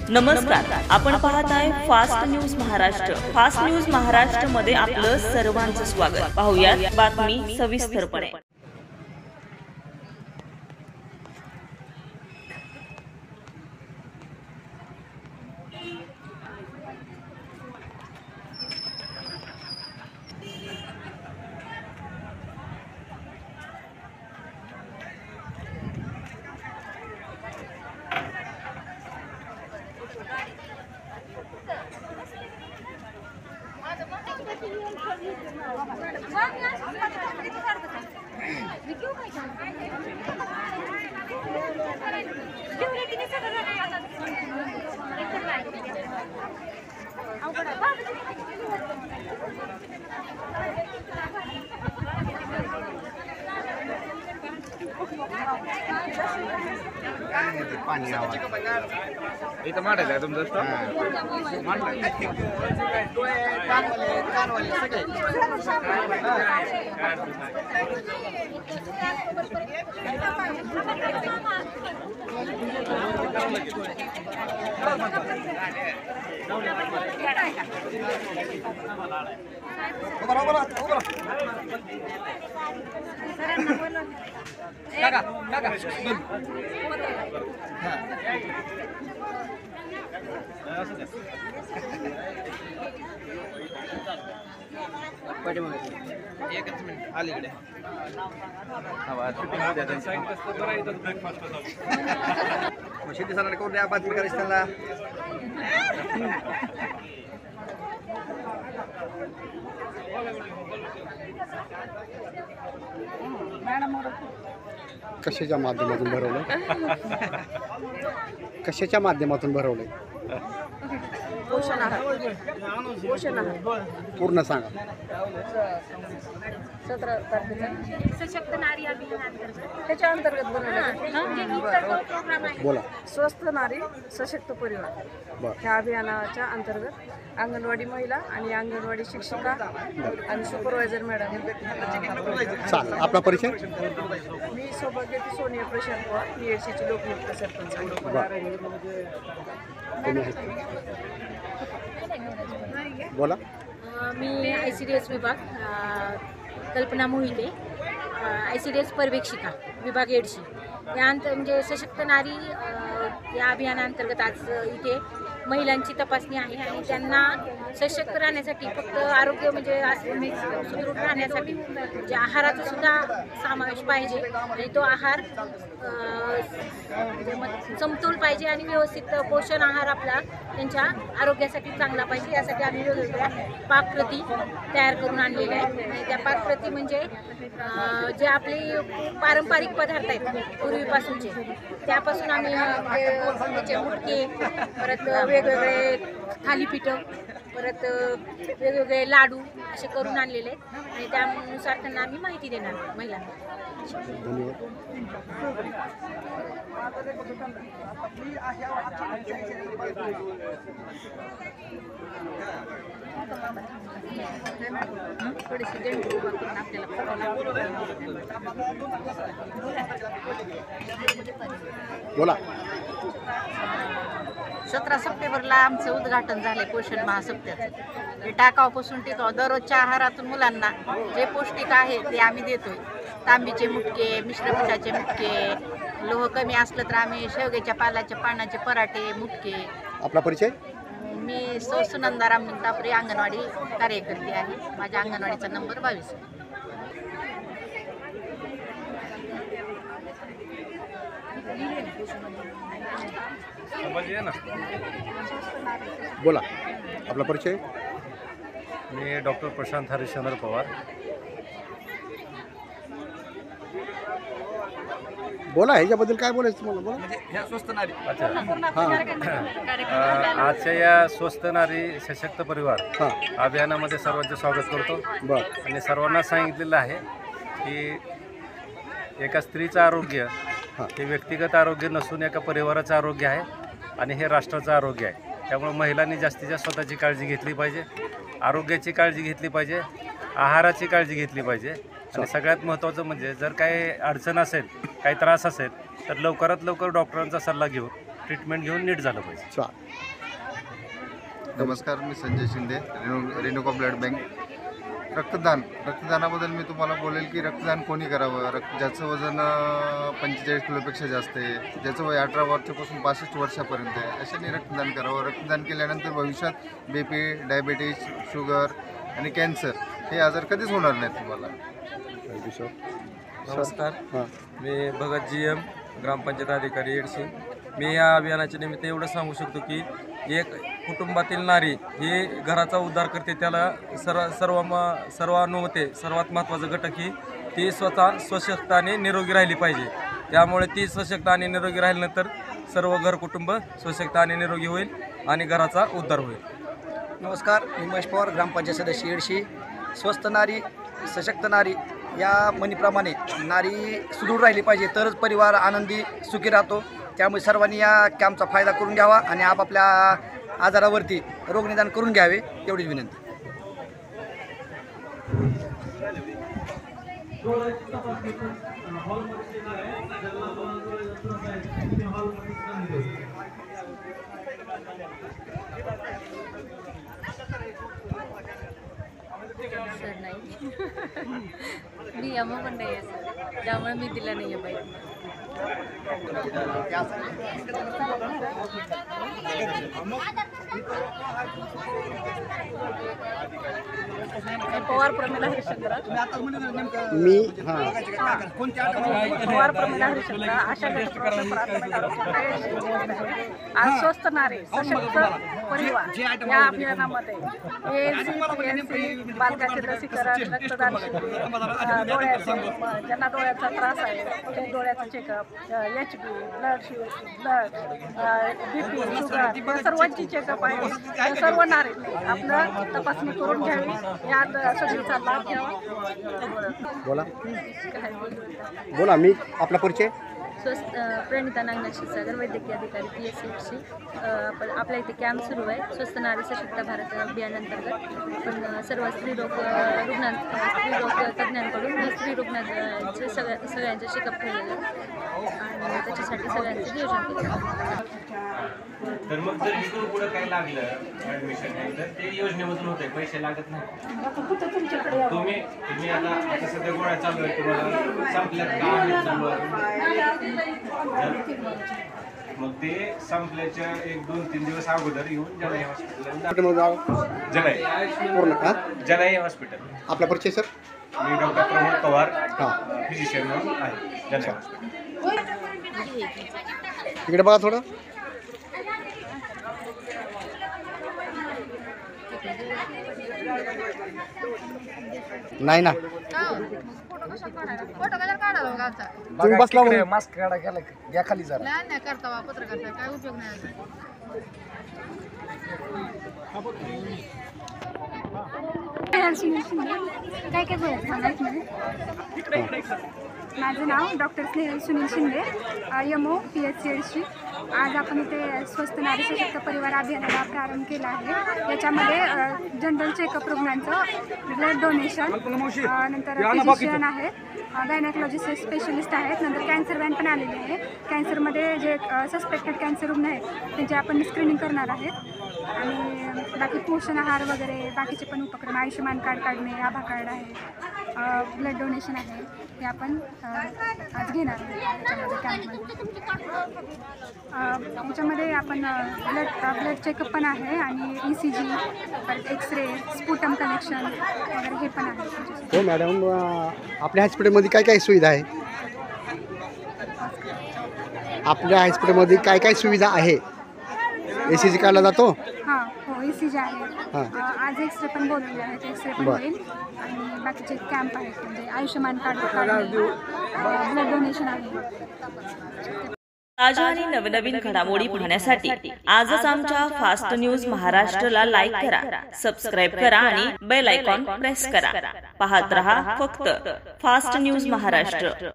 नमस्कार, आपण पाहत आहे fast news Maharashtra. Fast news Maharashtra मध्ये आपलं सर्वांचं स्वागत. पाहूयात बातमी सविस्तरपणे. पाणी इथं मांडायचं तुमचं एकच मिनिट अलीकडे शेती सरांना कोण द्या बातमी करायची त्यांना. कशाच्या माध्यमातून भरवलं? कशाच्या माध्यमातून भरवलंय? पोषण आहार पूर्ण सांगा. 17 तारखेला सशक्त नारी अभियान त्याच्या अंतर्गत बनवलं. बोला. स्वस्थ नारी सशक्त परिवार बरं. ह्या अभियानाच्या अंतर्गत अंगणवाडी महिला आणि अंगणवाडी शिक्षिका आणि सुपरवायझर मॅडम. चालेल. आपला परिचय? मी सौभाग्यवती सोनिया प्रशांत पवार, PHCची लोकनियुक्त सरपंच. बोला. मी ICDS विभाग कल्पना मोहिते, ICDS पर्यवेक्षिका विभाग एडशी या म्हणजे सशक्त नारी या अभियानाअंतर्गत आज इथे महिलांची तपासणी आहे आणि त्यांना सशक्त राहण्यासाठी फक्त आरोग्य म्हणजे सुदृढ राहण्यासाठी म्हणजे आहाराचा सुद्धा समावेश पाहिजे आणि तो आहार समतोल पाहिजे आणि व्यवस्थित पोषण आहार आपला त्यांच्या आरोग्यासाठी चांगला पाहिजे. यासाठी आम्ही वेगवेगळ्या पाककृती तयार करून आणलेल्या आहेत आणि त्या पाककृती म्हणजे जे आपले पारंपरिक पदार्थ आहेत पूर्वीपासूनचे त्यापासून आम्ही त्याचे मुटके, परत वेगवेगळे थालीपीठं, परत वेगवेगळे लाडू असे करून आणलेले आहेत आणि त्यानुसार त्यांना आम्ही माहिती देणार महिलांना. बोला. 17 सप्टेंबरला आमचं उद्घाटन झाले पोषण महासप्त्याचं. हे टाकावापासून टिकाव दररोजच्या आहारातून मुलांना जे पौष्टिक आहे ते आम्ही देतोय. तांबीचे मुटके, मिश्रपिठाचे मुटके, लोह कमी असलं तर आम्ही शेवग्याच्या पालाच्या पानाचे पराठे, मुटके. आपला परिचय? मी सौ सुनंदा रामलिंग तापरे, अंगणवाडी कार्यकर्ती आहे. माझ्या अंगणवाडीचा नंबर 22. बोला. आपला परिचय? मी डॉक्टर प्रशांत हरिश्चंद्र पवार. बोला. ह्याच्याबद्दल काय बोलायचं तुम्हाला? बोला. अच्छा. हां. आजच्या या स्वस्थ नारी सशक्त परिवार अभियानामध्ये सर्वांचे स्वागत करतो. बरं. आणि सर्वांना सांगितलेलं आहे की एका स्त्रीचं आरोग्य हे व्यक्तिगत आरोग्य नसून एका परिवाराचं आरोग्य आहे आणि हे राष्ट्राचं आरोग्य आहे. त्यामुळे महिलांनी जास्तीत जास्त स्वतःची काळजी घेतली पाहिजे, आरोग्याची काळजी घेतली पाहिजे, आहाराची काळजी घेतली पाहिजे आणि सगळ्यात महत्त्वाचं म्हणजे जर काही अडचण असेल, काही त्रास असेल तर लवकरात लवकर डॉक्टरांचा सल्ला घेऊन ट्रीटमेंट घेऊन नीट झालं पाहिजे. चालेल. नमस्कार, मी संजय शिंदे, रेणुका ब्लड बँक. रक्तदानाबद्दल मी तुम्हाला बोलेल की रक्तदान कोणी करावं. ज्याचं वजन 45 किलोपेक्षा जास्त आहे, ज्याचं वय 18 वर्षापासून 65 वर्षापर्यंत आहे, अशाने रक्तदान करावं. रक्तदान केल्यानंतर भविष्यात BP, डायबिटीज, शुगर आणि कॅन्सर हे आजार कधीच होणार नाहीत तुम्हाला. नमस्कार, हां. मी भगत GM, ग्रामपंचायत अधिकारी येडशी. मी या अभियानाच्या निमित्त एवढं सांगू शकतो की एक कुटुंबातील नारी ही घराचा उद्धार करते. त्याला सर्वानुमते सर्वात महत्त्वाचं घटक ही ती स्वतः सशक्त आणि निरोगी राहिली पाहिजे. त्यामुळे ती सशक्त आणि निरोगी राहिल्यानंतर सर्व घर कुटुंब सशक्त आणि निरोगी होईल आणि घराचा उद्धार होईल. नमस्कार, मी महेश पवार, ग्रामपंचायत सदस्य येडशी. स्वस्थ नारी सशक्त नारी या म्हणीप्रमाणे नारी सुदृढ राहिली पाहिजे तरच परिवार आनंदी सुखी राहतो. त्यामुळे सर्वांनी या कॅम्पचा फायदा करून घ्यावा आणि आपापल्या आजारावरती रोगनिदान करून घ्यावे एवढीच विनंती. सर नाही मी यमो पण नाही आहे सर, त्यामुळे मी दिला नाही आहे बाईक. पवार प्रमिला हरिश्चंद्र. मी हां पवार प्रमिला हरिश्चंद्र. अशा आज स्वस्थ नारी सशक्त परिवार या अभियानामध्ये ALC, बालकाचे लसीकरण, रक्तदान शिबिर, डोळ्याचे ज्यांना डोळ्याचा त्रास आहे ते डोळ्याचं checkup, HP, blood, BP, sugar सर्वांची चेकअप आहे. तर सर्व नारींनी आपलं तपासणी करून घ्यावी, यात सगळीचा लाभ घ्यावा. बोला. मी आपला परिचय. प्रणिता नागनाथ क्षीरसागर, वैद्यकीय अधिकारी PSC. आपल्या इथे कॅम्प सुरू आहे स्वस्थ नारी सशक्त भारत अभियानांतर्गत. पण सर्व स्त्रीरोग तज्ज्ञांकडून स्त्रीरोगांचे सगळ्यांचे चेकअप केलेलं आणि त्याच्यासाठी सगळ्यांचं नियोजन केलं. तर मग जर इथून पुढे काय लागलं ॲडमिशन तर ते योजनेमधून होते, पैसे लागत नाही. तुम्ही आता सध्या गोळ्या चालू आहे, तुम्हाला संपल्यात का आहे चालू आहे, मग ते संपल्याच्या 1-2-3 दिवस अगोदर येऊन जलाई हॉस्पिटल जलाई हॉस्पिटल. आपला परिचय सर. मी डॉक्टर प्रमोद पवार, हां, फिजिशियन म्हणून आहे जलाई हॉस्पिटल. इकडे बघा थोडं. नाही ना तुम्ही बसला मास्क काढा गेला घ्या खाली जरा. नाही करता पत्रकार काय उपयोग नाही. काय काय बोलायचं सांगायचं. माझं नाव doctor Snehal Sunil Shinde, YMO PSC. आज आपण इथे स्वस्थ नारी सशक्त परिवार अभियानाला प्रारंभ केला आहे. याच्यामध्ये जनरल चेकअप रुग्णांचं, ब्लड डोनेशन, नंतर फिजिशियन आहेत, गायनेकॉलॉजिस्ट स्पेशलिस्ट आहेत, नंतर कॅन्सर व्हॅन पण आलेली आहे. कॅन्सरमध्ये जे सस्पेक्टेड कॅन्सर रुग्ण आहेत त्यांचे आपण स्क्रीनिंग करणार आहेत. आणि बाकी पोषण आहार वगैरे बाकीचे पण उपक्रम, आयुष्यमान कार्ड काढणे, आभा कार्ड आहे, ब्लड डोनेशन आहे, हे आपण आज घेणार आहोत त्याच्यामध्ये कॅम्पमध्ये. याच्यामध्ये आपण ब्लड चेकअप पण आहे आणि ECG, परत एक्सरे, स्पुटम कनेक्शन वगैरे हे पण आहे. हो मॅडम, आपल्या हॉस्पिटलमध्ये काय काय सुविधा आहे? आपल्या हॉस्पिटलमध्ये काय काय सुविधा आहे? ECG काढला जातो? हां, हो, ECG आहे. आज एक्सरे पण बोलवले आहेत, एक्सरे पण होईल. आणि बाकीचे कॅम्प आहेत म्हणजे आयुष्यमान कार्ड, ब्लड डोनेशन आहे. ताज्या आणि नवनवीन घडामोडी पाहण्यासाठी आजच आमच्या फास्ट न्यूज महाराष्ट्रला लाईक करा, सबस्क्राईब करा आणि बेल आयकॉन प्रेस करा. पाहत रहा फक्त फास्ट न्यूज महाराष्ट्र.